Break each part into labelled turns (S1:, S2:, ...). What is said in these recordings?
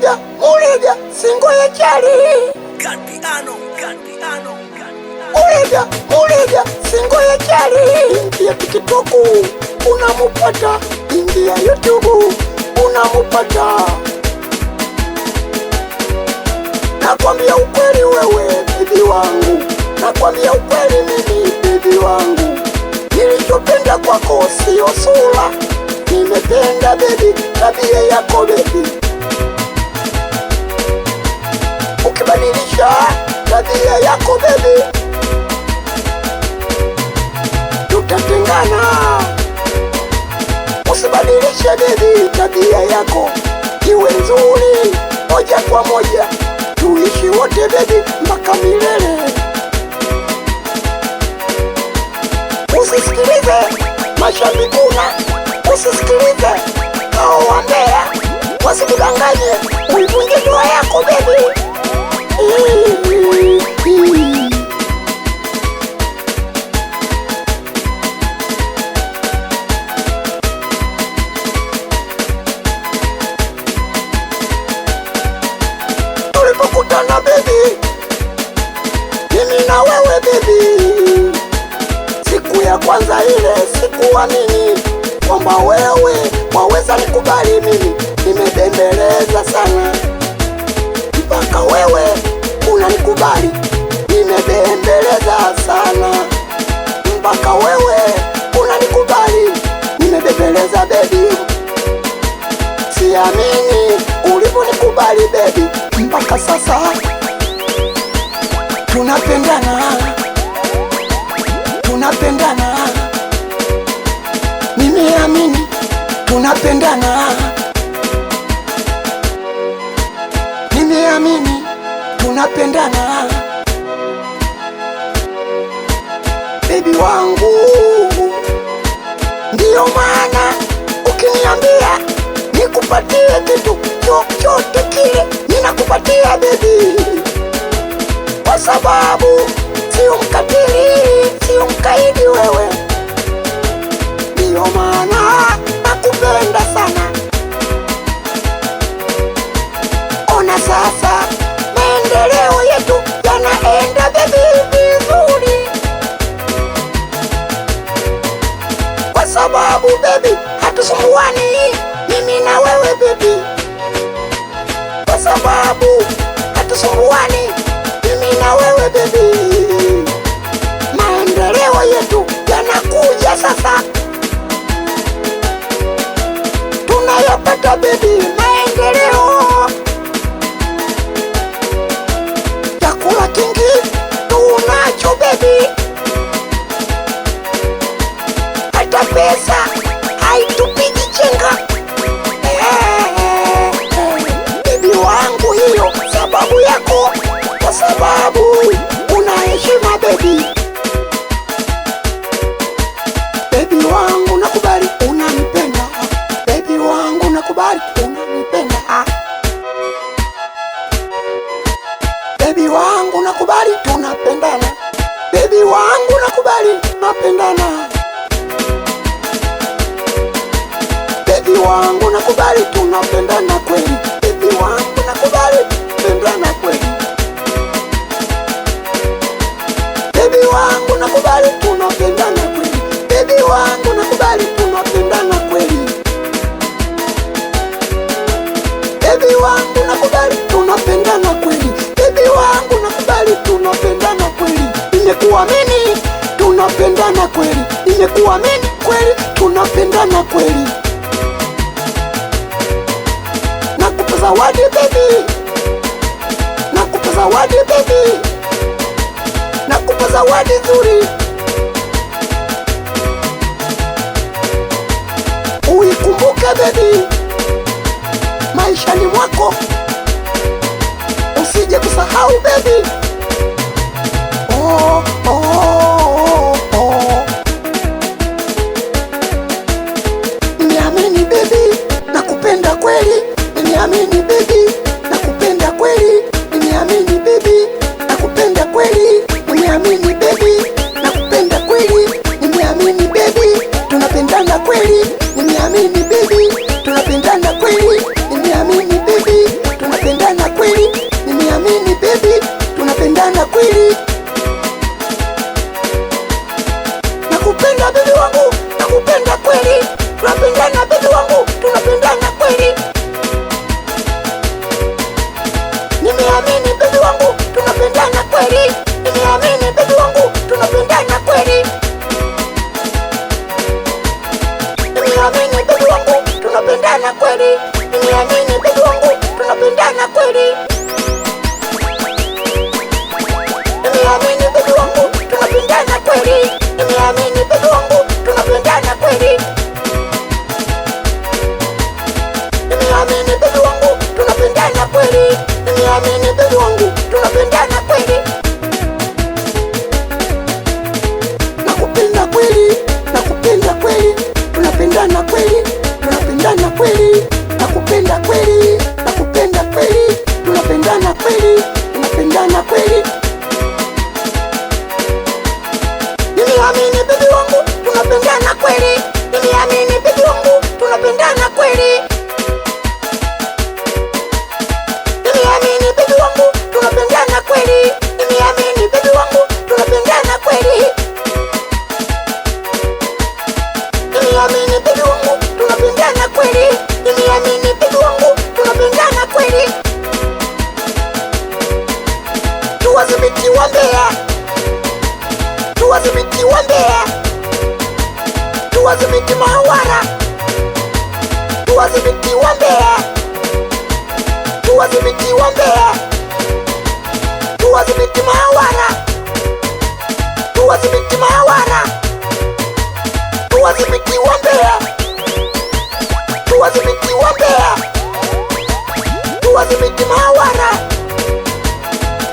S1: Uliga singo ya chari Uliga singo ya chari. Ingia TikTok unamupata, ingia YouTube unamupata. Nakwambia ukweli wewe bibi wangu, nakwambia ukweli mimi bibi wangu. Nilichopenda kwako sio sura, nimependa baby tabia yako baby. Ukibadilisha tabia yako baby, tutatengana. Usibadilisha baby tabia yako, iwe nzuri moja kwa moja, tuishi wote baby mpaka milele. Usisikilize mashabikuna, usisikilize hao wambea, wasikudanganye uivunje ndoa yako baby. Tulipokutana baby, mimi na wewe baby, siku ya kwanza ile sikuamini kwamba wewe waweza nikubali mimi. Nimebembeleza sana mpaka wewe unanikubali, nimebembeleza sana mpaka wewe unanikubali, nimebembeleza baby. Siamini ulivyonikubali baby, mpaka sasa tunapendana, tunapendana. Nimeamini tunapendana, nimeamini tunapendana baby wangu. Ndiyo maana ukiniambia nikupatie kitu chochote kile ninakupatia baby, kwa sababu sio mkatili, sio mkaidi wewe. Ndiyo maana nakupenda sana. Ona sasa maendeleo yetu yanaenda baby vizuri, kwa sababu baby hatusumbuani mimi na wewe baby, kwa sababu hatusumbuani mimi na wewe baby. Maendeleo yetu yanakuja sasa, tunayapata baby maendeleo. Chakula kingi tunacho baby, hata pesa haitupigi chenga baby wangu. Hiyo sababu yako, kwa sababu una heshima baby. Baby wangu nakubali unanipenda, baby wangu nakubali unanipenda, baby wangu nakubali tunapendana, baby wangu nakubali tunapendana, baby wangu nakubali tunapendana kweli, baby wangu nakubali tunapendana kweli, baby wangu nakubali tunapendana kweli, baby wangu nakubali tunapendana kweli, baby wangu nakubali tunapendana kweli, baby wangu nakubali tunapendana kweli. Nimekuamini tunapendana kweli, nimekuamini kweli tunapendana kweli. Nakupa zawadi baby, nakupa zawadi baby, nakupa zawadi nzuri, uikumbuke baby maishani mwako, usije kusahau baby. Oh, oh, oh, oh. Niamini baby, nakupenda kweli, niamini baby, nakupenda kweli, niamini baby, nakupenda kweli, niamini baby, nakupenda kweli, niamini baby, tunapendana kweli, niamini baby, tunapendana kweli, niamini baby, tunapendana nimeamini baby wangu, tunapendana kweli. Nakupenda kweli, nakupenda kweli, tunapendana kweli, tunapendana kweli. Nakupenda kweli, nakupenda kweli, tunapendana kweli, tunapendana kweli. Nimeamini baby wangu, tunapendana kweli. Nimeamini baby wangu, tunapendana kweli. Nimeamini baby wangu, tunapendana kweli. Nimeamini baby wangu, tunapendana kweli. Nimeamini baby wangu, tunapendana kweli. Nimeamini baby wangu, tunapendana kweli. Tuwadhibiti wa Mbeya, tuwadhibiti wa Mbeya, tuwadhibiti Mawara, tuwadhibiti wa Mbeya, tuwadhibiti wa Mbeya, tuwadhibiti Mawara, tuwadhibiti Mawara, tuwadhibiti wa Mbeya, tuwadhibiti wa Mbeya, tuwadhibiti Mawara,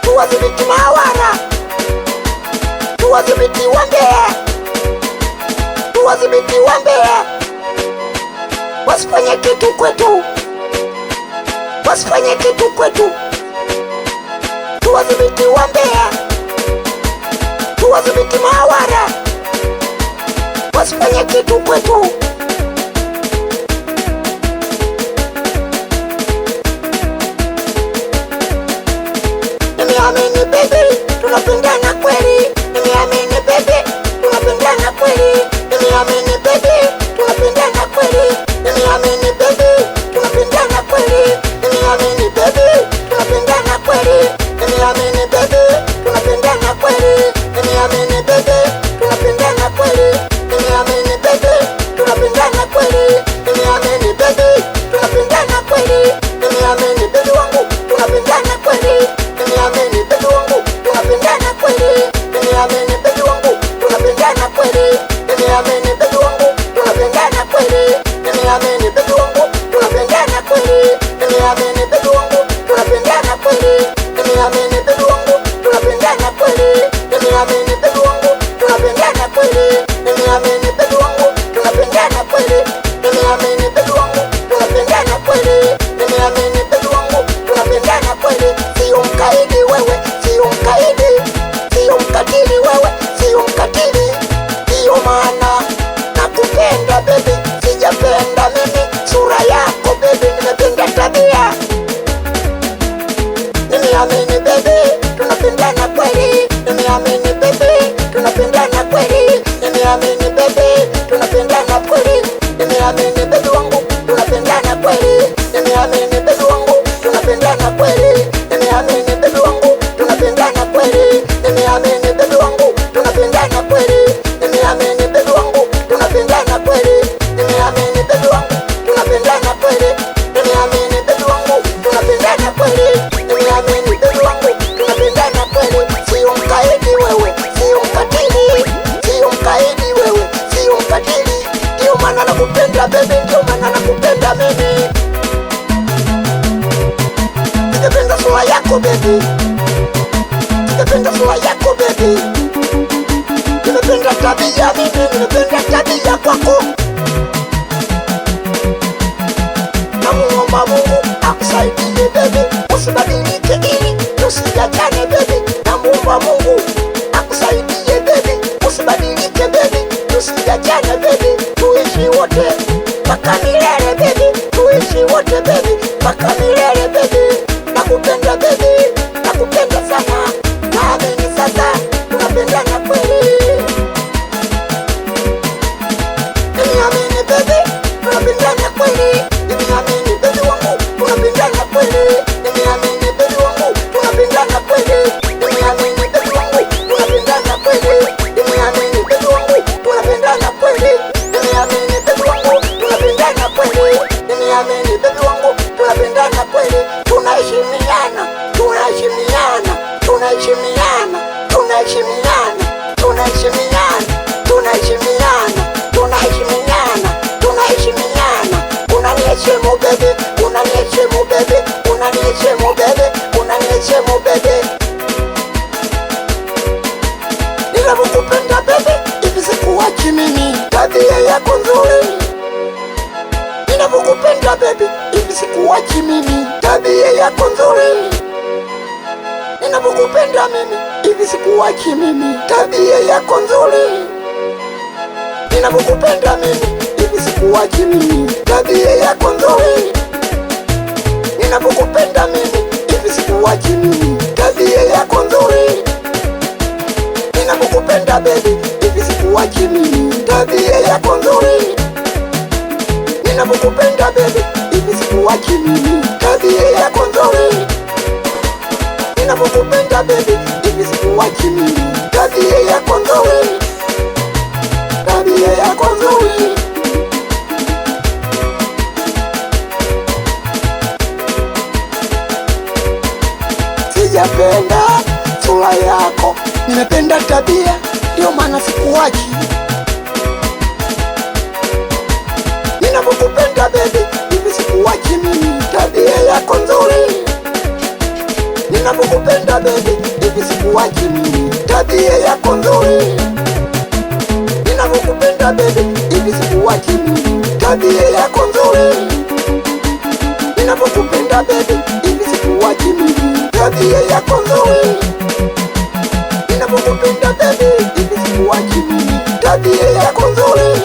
S1: tuwadhibiti Mawara, tuwadhibiti wa Mbeya, tuwadhibiti wa Mbeya. Wasifanye kitu kwetu, wasifanye kitu kwetu. Tuwadhibiti wa Mbeya, tuwadhibiti Mawara, wasifanye kitu kwetu. Nimeamini baby, tunapendana kweli. Nimeamini baby, tunapendana kweli. Nimeamini baby, tunapendana kweli. Nimeamini baby, tunapendana kweli. Nimeamini baby, tunapendana kweli. Nimeamini baby, tunapendana kweli. Nimeamini baby, tunapendana kweli. Nimeamini baby, tunapendana kweli. Nimeamini baby, tunapendana kweli. Nimeamini baby wangu, tunapendana kweli. Nimeamini baby wangu, tunapendana kweli. Nimeamini baby wangu, tunapendana kweli. Nimeamini baby wangu, tunapendana kweli. Nimeamini baby wangu, tunapendana kweli. Nimeamini baby wangu, tunapendana kweli. Nimeamini baby wangu, tunapendana kweli. Nimeamini baby wangu, tunapendana kweli. Nimeamini baby wangu, tunapendana kweli. Nimeamini baby wangu, tunapendana kweli. Nimeamini baby wangu, tunapendana kweli. Sio mkaidi wewe, sio mkaidi, sio mkatili wewe, sio mkatili. Ndio maana nakupenda baby, sijapenda mimi sura yako baby, nimependa tabia. Nimeamini baby, tunapendana kweli. Nimeamini baby, tunapendana kweli. Nimeamini baby, tunapendana kweli. Nimeamini baby wangu, tunapendana kweli. Nimeamini baby wangu, tunapendana kweli. Nimeamini baby wangu, tunapendana kweli. Nimeamini baby wangu, tunapendana kweli. Nimeamini baby wangu, tunapendana kweli. Nimeamini baby wangu, tunapendana kweli. Nimeamini baby wangu, tunapendana kweli. Nimeamini baby wangu, tunapendana kweli. Sio mkaidi wewe, sio mkatili, sio mkaidi wewe, sio mkatili. Ndio maana nakupenda baby, ndio maana nakupenda mimi. Nimependa sura yako baby, nimependa sura yako baby. Nimependa tabia mimi, nimependa tabia kwako. Namuomba Mungu akusaidie baby, usibadilike ili tusiachane baby. Namuomba Mungu akusaidie baby, usibadilike baby, tusiachane baby. Tuishi wote mpaka milele baby, tuishi wote baby mpaka milele baby. Nakupenda baby, nakupenda sana. Naamini sasa tunapendana kweli. Nimeamini baby, tunapendana kweli. Nimeamini baby wangu, tunapendana kweli. Nimeamini baby wangu, tunapendana kweli. Nimeamini baby wangu, tunapendana kweli. Nimeamini baby wangu, tunapendana kweli. Nimeamini baby wangu, tunapendana kweli. Nimeamini baby wangu, tunapendana kweli. Tunaheshimiana, tunaheshimiana, tunaheshimiana, tunaheshimiana, tunaheshimiana, tunaheshimiana, tunaheshimiana, tunaheshimiana. Unaniheshimu baby, unaniheshimu baby, unaniheshimu baby, unaniheshimu Ninapokupenda baby, hivi sikuachi mimi, tabia yako nzuri. Ninapokupenda mimi, hivi sikuachi mimi, tabia yako nzuri. Ninapokupenda mimi, hivi sikuachi mimi, tabia yako nzuri. Ninapokupenda mimi, hivi sikuachi mimi, tabia yako nzuri. Ninapokupenda baby, hivi sikuachi mimi, tabia yako nzuri. Ninapokupenda baby, hivi sikuachi mimi, tabia yako nzuri. Ninapokupenda baby, hivi sikuachi mimi, tabia yako nzuri. Tabia yako nzuri. Sijapenda sura yako, nimependa tabia, ndio maana sikuachi. Ninapokupenda baby, hivi sikuachi mimi, tabia yako nzuri. Ninapokupenda baby, hivi sikuachi mimi, tabia yako nzuri. Ninapokupenda baby, hivi sikuachi mimi, tabia yako nzuri. Ninapokupenda baby, hivi sikuachi mimi, tabia yako nzuri. Ninapokupenda baby, hivi sikuachi mimi, tabia yako nzuri.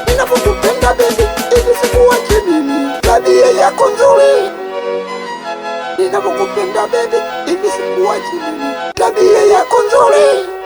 S1: Ninapokupenda baby, hivi sikuachi mimi, tabia yako nzuri. Ninapokupenda baby, hivi sikuachi mimi, tabia yako nzuri.